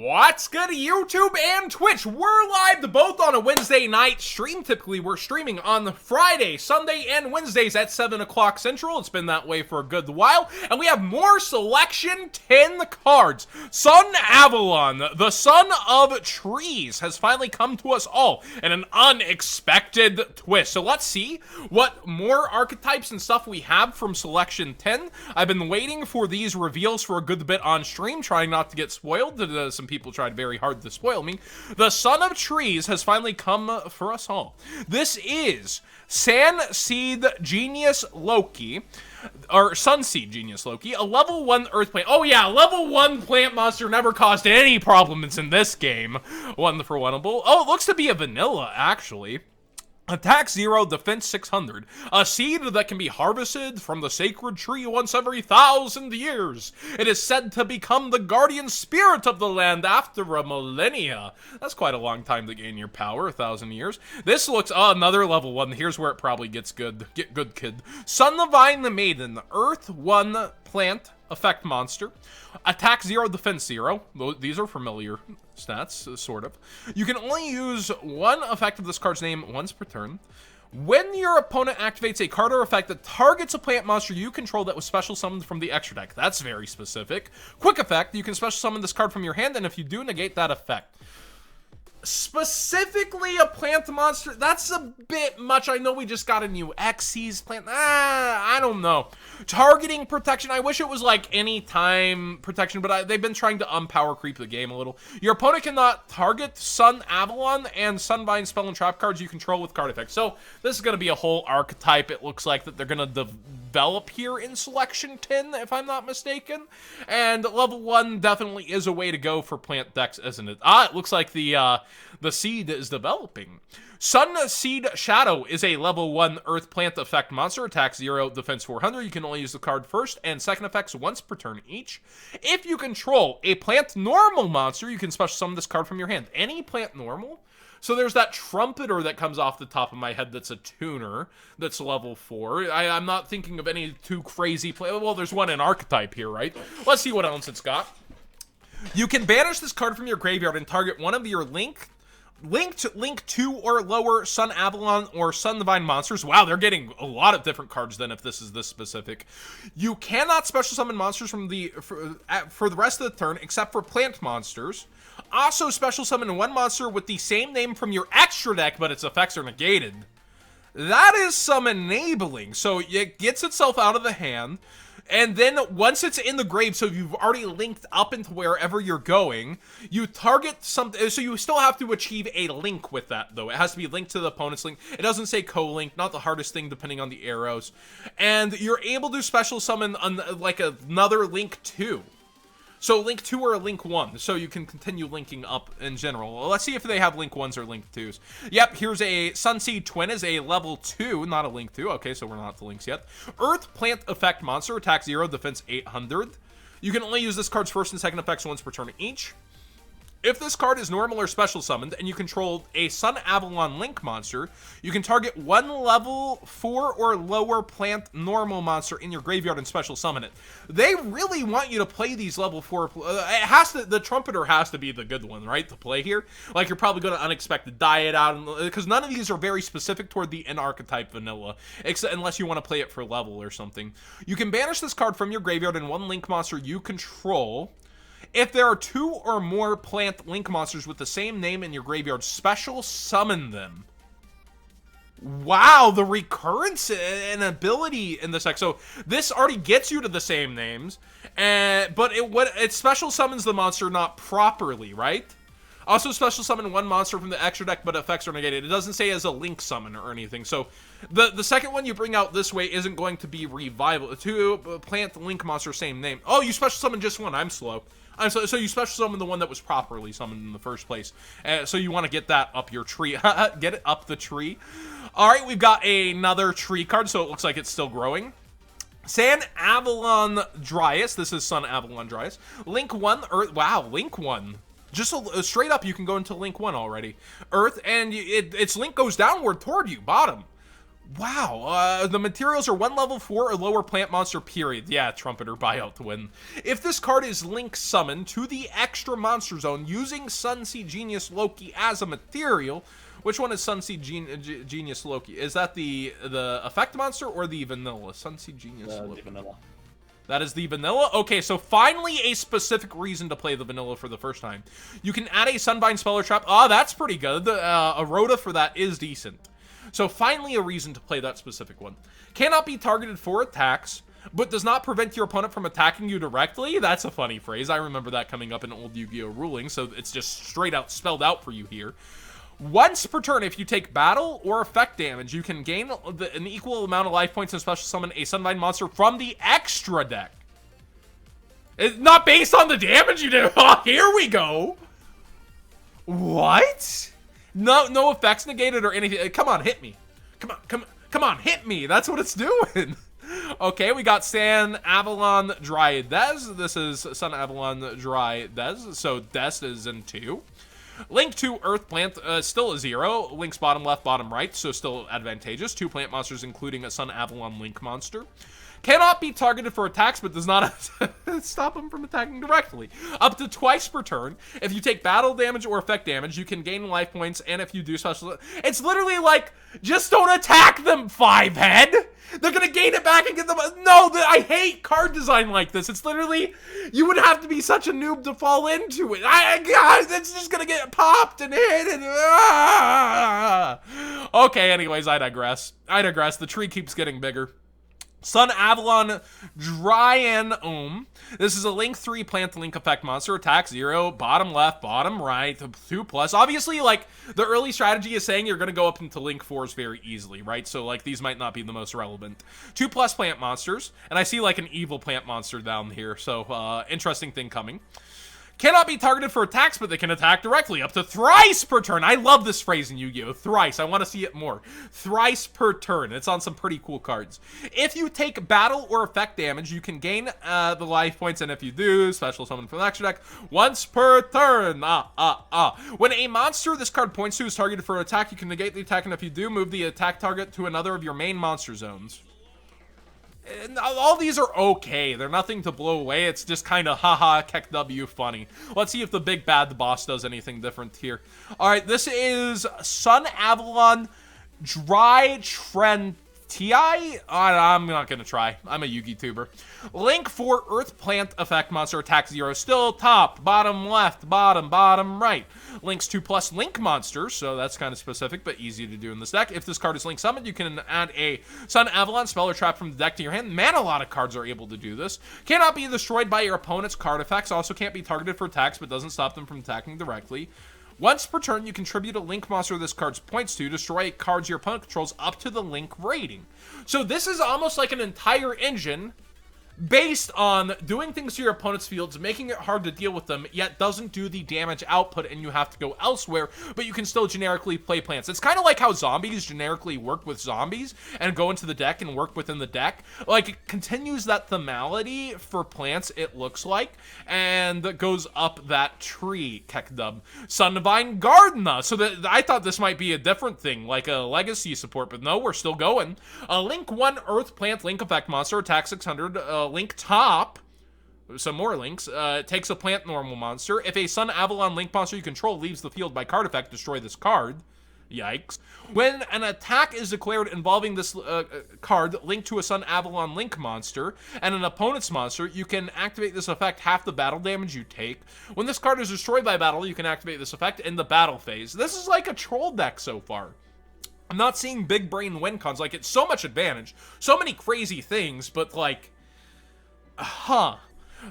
What's good, YouTube and Twitch? We're live both on a Wednesday night stream. Typically, we're streaming on Friday, Sunday, and Wednesdays at 7 o'clock Central. It's been that way for a good while. And we have more Selection 10 cards. Sunavalon, the son of trees, has finally come to us all in an unexpected twist. So let's see what more archetypes and stuff we have from Selection 10. I've been waiting for these reveals for a good bit on stream, trying not to get spoiled. Some people tried very hard to spoil me. The Son of Trees has finally come for us all. This is Sunseed Genius Loki, or Sunseed Genius Loki, a level 1 earth plant. Oh yeah, level 1 plant monster never caused any problems in this game. One for oneable. Oh, it looks to be a vanilla, actually. Attack 0, defense 600. A seed that can be harvested from the sacred tree once every 1,000 years. It is said to become the guardian spirit of the land after a millennia. That's quite a long time to gain your power, 1,000 years. This looks, another level 1. Here's where it probably gets good. Get good, kid. Sunavalon Maiden, Earth 1 plant effect monster. Attack 0, defense 0. These are familiar stats, sort of. You can only use one effect of this card's name once per turn. When your opponent activates a card or effect that targets a plant monster you control that was special summoned from the extra deck. That's very specific. Quick effect, you can special summon this card from your hand, and if you do, negate that effect. Specifically a plant monster, that's a bit much. I know we just got a new Xyz plant. I don't know. Targeting protection, I wish it was like anytime protection, but they've been trying to unpower creep the game a little. Your opponent cannot target Sunavalon and Sunvine spell and trap cards you control with card effects. So this is going to be a whole archetype. It looks like that they're going to develop here in Selection 10, if I'm not mistaken. And level 1 definitely is a way to go for plant decks, isn't it? It looks like the seed is developing. Sunseed Shadow is a level 1 earth plant effect monster. Attack 0, defense 400. You can only use the card first and second effects once per turn each. If you control a plant normal monster, you can special summon this card from your hand. Any plant normal? So there's that trumpeter that comes off the top of my head that's a tuner that's level 4. I'm not thinking of any too crazy well, there's one in Archetype here, right? Let's see what else it's got. You can banish this card from your graveyard and target one of your linked link 2 or lower Sunavalon or Sunvine monsters. Wow, they're getting a lot of different cards then if this is this specific. You cannot special summon monsters from for the rest of the turn except for plant monsters. Also special summon one monster with the same name from your extra deck, but its effects are negated. That is some enabling. So it gets itself out of the hand. And then once it's in the grave, so you've already linked up into wherever you're going, you target something. So you still have to achieve a link with that, though. It has to be linked to the opponent's link. It doesn't say co-link, not the hardest thing depending on the arrows. And you're able to special summon like another link 2. So link 2 or a link 1, so you can continue linking up in general. Let's see if they have link 1s or link 2s. Yep, here's a Sunseed Twin is a level 2, not a link 2. Okay, so we're not at the links yet. Earth Plant Effect Monster, attack 0, defense 800. You can only use this card's first and second effects once per turn each. If this card is normal or special summoned and you control a Sunavalon Link monster, you can target one level 4 or lower plant normal monster in your graveyard and special summon it. They really want you to play these level 4. The trumpeter has to be the good one, right, to play here. Like, you're probably going to unexpected die it out, because none of these are very specific toward the N archetype vanilla, unless you want to play it for level or something. You can banish this card from your graveyard and one link monster you control. If there are 2 or more plant link monsters with the same name in your graveyard, special summon them. Wow, the recurrence and ability in this deck. So this already gets you to the same names, but it special summons the monster not properly, right? Also special summon one monster from the extra deck, but effects are negated. It doesn't say as a link summon or anything. So the second one you bring out this way isn't going to be revival. 2 plant link monster, same name. Oh, you special summon just one. I'm slow. So you special summon the one that was properly summoned in the first place. So you want to get that up your tree. Get it up the tree. All right, we've got another tree card, so it looks like it's still growing. Sunavalon Dryas. This is Sunavalon Dryas. Link 1. Wow, Link 1. Just straight up, you can go into Link 1 already. Earth, and its link goes downward toward you, bottom. Wow, the materials are 1 level 4 or lower plant monster, period. Yeah, Trumpeter buyout to win. If this card is link summoned to the extra monster zone using Sunseed Genius Loki as a material, which one is Sunseed Genius Loki? Is that the effect monster or the vanilla? Sunseed Genius Loki. The vanilla. That is the vanilla? Okay, so finally a specific reason to play the vanilla for the first time. You can add a Sunvine Speller Trap. Oh, that's pretty good. The Rhoda for that is decent. So finally a reason to play that specific one. Cannot be targeted for attacks, but does not prevent your opponent from attacking you directly. That's a funny phrase. I remember that coming up in old Yu-Gi-Oh! Ruling, so it's just straight out spelled out for you here. Once per turn, if you take battle or effect damage, you can gain an equal amount of life points and special summon a Sunvine monster from the extra deck. It's not based on the damage you do. Oh, here we go. What? No effects negated or anything. Come on, hit me. Come on, hit me. That's what it's doing. Okay, we got Sunavalon Dryas. This is Sunavalon Dryas. So Des is in 2. Link to Earth Plant, still a 0. Links bottom left, bottom right, so still advantageous. 2 plant monsters, including a Sunavalon Link monster. Cannot be targeted for attacks, but does not stop them from attacking directly. Up to twice per turn. If you take battle damage or effect damage, you can gain life points, and if you do special... It's literally like, just don't attack them, 5-head! They're gonna gain it back and get them... No, I hate card design like this. It's literally... You would have to be such a noob to fall into it. God, it's just gonna get popped and hit and... Okay, anyways, I digress. The tree keeps getting bigger. Sunavalon Dryas. This is a link 3 plant link effect monster. Attack 0, bottom left, bottom right, 2+. Obviously, like, the early strategy is saying you're going to go up into link 4s very easily, right? So, like, these might not be the most relevant. 2+ plant monsters, and I see, like, an evil plant monster down here, so, interesting thing coming. Cannot be targeted for attacks, but they can attack directly up to thrice per turn. I love this phrase in Yu-Gi-Oh! Thrice. I want to see it more. Thrice per turn. It's on some pretty cool cards. If you take battle or effect damage, you can gain the life points, and if you do, special summon from the extra deck once per turn. When a monster this card points to is targeted for an attack, you can negate the attack, and if you do, move the attack target to another of your main monster zones. All these are okay. They're nothing to blow away. It's just kind of haha, Kek W funny. Let's see if the big bad boss does anything different here. All right, this is Sunavalon Dryas. I'm not gonna try. I'm a Yu-Gi tuber. Link for Earth Plant effect monster, attack 0. Still top, bottom left, bottom right. Links 2+ link monsters, so that's kind of specific, but easy to do in this deck. If this card is link summoned, you can add a Sunavalon Speller Trap from the deck to your hand. Man, a lot of cards are able to do this. Cannot be destroyed by your opponent's card effects. Also can't be targeted for attacks, but doesn't stop them from attacking directly. Once per turn, you contribute a link monster this card's points to destroy cards your opponent controls up to the link rating. So this is almost like an entire engine based on doing things to your opponent's fields, making it hard to deal with them, yet doesn't do the damage output and you have to go elsewhere, but you can still generically play plants. It's kind of like how zombies generically work with zombies and go into the deck and work within the deck. Like, it continues that themality for plants, it looks like, and goes up that tree, Kekdub. Sunvine Gardena. So I thought this might be a different thing, like a legacy support, but no, we're still going. A Link 1 Earth Plant Link Effect monster, attack 600, Link top, some more links, takes a plant normal monster. If a Sunavalon Link monster you control leaves the field by card effect, destroy this card. Yikes. When an attack is declared involving this card linked to a Sunavalon Link monster and an opponent's monster, you can activate this effect half the battle damage you take. When this card is destroyed by battle, you can activate this effect in the battle phase. This is like a troll deck so far. I'm not seeing big brain win cons. Like, it's so much advantage, so many crazy things, but like,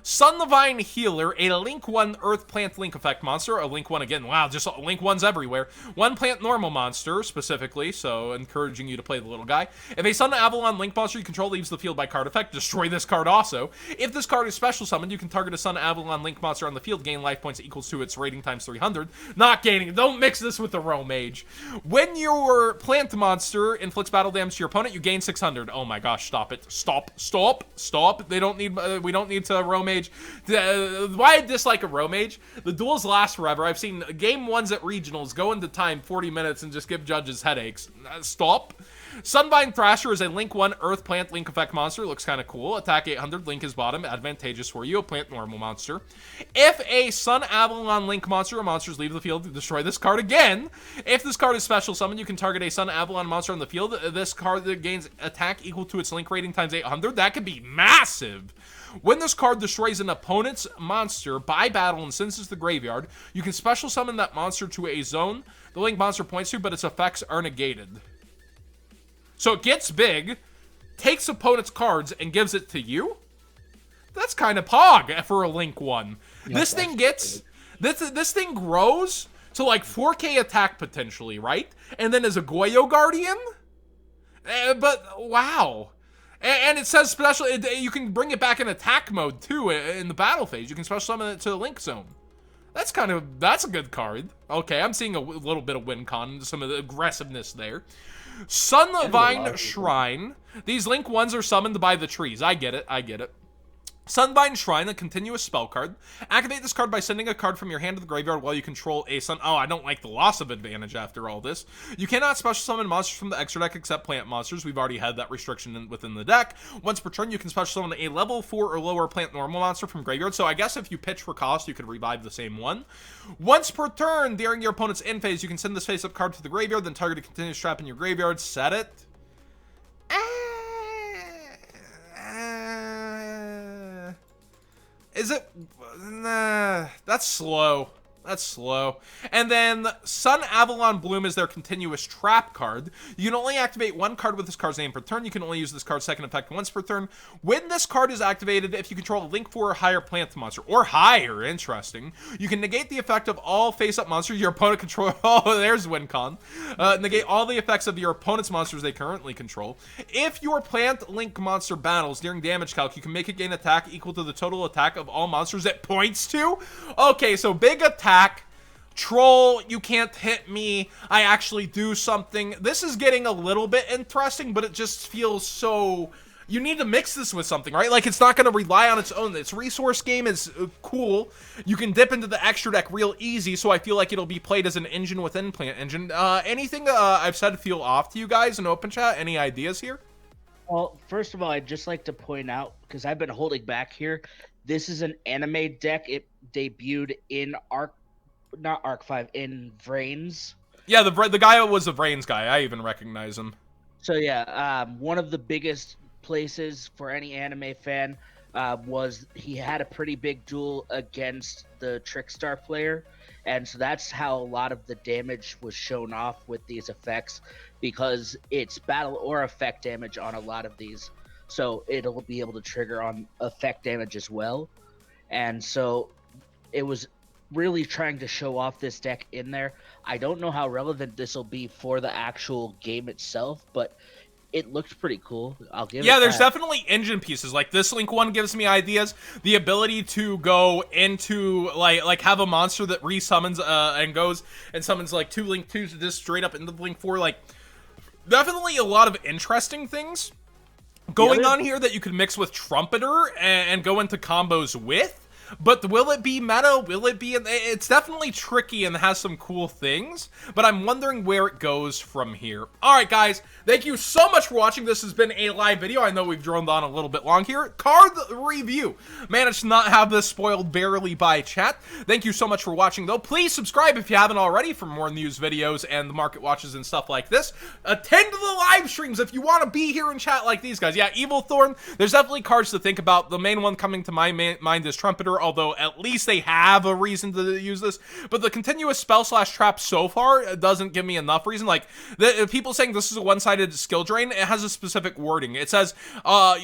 Sunvine Healer, a Link 1 Earth Plant Link Effect monster, a Link 1 again, wow, just Link 1s everywhere. 1 Plant Normal monster, specifically, so encouraging you to play the little guy. If a Sunavalon Link monster you control leaves the field by card effect, destroy this card also. If this card is special summoned, you can target a Sunavalon Link monster on the field, gain life points equals to its rating times 300. Not gaining, don't mix this with the Roam Mage. When your plant monster inflicts battle damage to your opponent, you gain 600. Oh my gosh, stop it. Stop. They don't need, we don't need to Mage. Why I dislike a Row Mage? The duels last forever. I've seen game ones at regionals go into time 40 minutes and just give judges headaches. Stop. Sunvine Thrasher is a Link 1 Earth Plant Link Effect monster. Looks kind of cool. Attack 800, Link is bottom. Advantageous for you. A plant normal monster. If a Sunavalon Link monster or monsters leave the field, destroy this card again. If this card is special summoned, you can target a Sunavalon monster on the field. This card that gains attack equal to its Link rating times 800. That could be massive. When this card destroys an opponent's monster by battle and sends it to the graveyard, you can special summon that monster to a zone the Link monster points to, but its effects are negated. So it gets big, takes opponent's cards, and gives it to you? That's kind of pog for a Link 1. Yeah, this thing gets... This thing grows to like 4k attack potentially, right? And then as a Goyo Guardian? But, wow. And it says special... you can bring it back in attack mode, too, in the battle phase. You can special summon it to the Link zone. That's a good card. Okay, I'm seeing a little bit of win con, some of the aggressiveness there. Sunvine Shrine. These Link 1s are summoned by the trees. I get it. Sunvine Shrine, a continuous spell card. Activate this card by sending a card from your hand to the graveyard while you control a sun... Oh, I don't like the loss of advantage after all this. You cannot special summon monsters from the extra deck except plant monsters. We've already had that restriction within the deck. Once per turn, you can special summon a level 4 or lower plant normal monster from graveyard. So I guess if you pitch for cost, you could revive the same one. Once per turn, during your opponent's end phase, you can send this face-up card to the graveyard, then target a continuous trap in your graveyard. Set it. Is it? Nah, that's slow. And then Sunavalon Bloom is their continuous trap card. You can only activate one card with this card's name per turn. You can only use this card's second effect once per turn. When this card is activated, if you control a Link 4 or higher plant monster, or higher, interesting, you can negate the effect of all face-up monsters your opponent controls. Oh, there's WinCon. Negate all the effects of your opponent's monsters they currently control. If your plant Link monster battles during damage calc, you can make it gain attack equal to the total attack of all monsters it points to. Okay, so big attack. Troll, you can't hit me. I actually do something. This is getting a little bit interesting, but it just feels so... You need to mix this with something, right? Like, it's not going to rely on its own. Its resource game is cool. You can dip into the extra deck real easy, so I feel like it'll be played as an engine within Plant Engine. Anything I've said feel off to you guys in open chat? Any ideas here? Well, first of all, I'd just like to point out, because I've been holding back here, this is an anime deck. It debuted in not Arc 5, in Vrains. Yeah, the guy was the Vrains guy. I even recognize him. So yeah, one of the biggest places for any anime fan was he had a pretty big duel against the Trickstar player, and so that's how a lot of the damage was shown off with these effects, because it's battle or effect damage on a lot of these, so it'll be able to trigger on effect damage as well. And so it was really trying to show off this deck in there. I don't know how relevant this will be for the actual game itself, but it looked pretty cool. I'll give it that. There's definitely engine pieces. Like, this Link 1 gives me ideas. The ability to go into, like have a monster that resummons and goes and summons, like, 2 Link 2s just straight up into the Link 4. Like, definitely a lot of interesting things going on here that you could mix with Trumpeter and go into combos with. But will it be meta? Will it be... It's definitely tricky and has some cool things, but I'm wondering where it goes from here. Alright, guys, thank you so much for watching. This has been a live video. I know we've droned on a little bit long here. Card review. Managed to not have this spoiled barely by chat. Thank you so much for watching, though. Please subscribe if you haven't already for more news videos and the market watches and stuff like this. Attend to the live streams if you want to be here and chat like these guys. Yeah, Evil Thorn, there's definitely cards to think about. The main one coming to my mind is Trumpeter, although at least they have a reason to use this. But the continuous spell/trap so far doesn't give me enough reason. Like, the people saying this is a one-sided skill drain, it has a specific wording. It says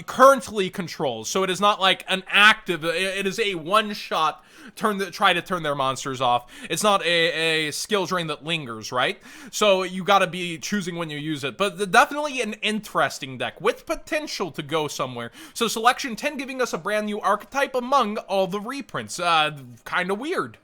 currently controls, so it is not like an active, it is a one-shot try to turn their monsters off. It's not a skill drain that lingers, right? So you gotta be choosing when you use it. But definitely an interesting deck with potential to go somewhere. So selection 10 giving us a brand new archetype among all the reprints. Kind of weird.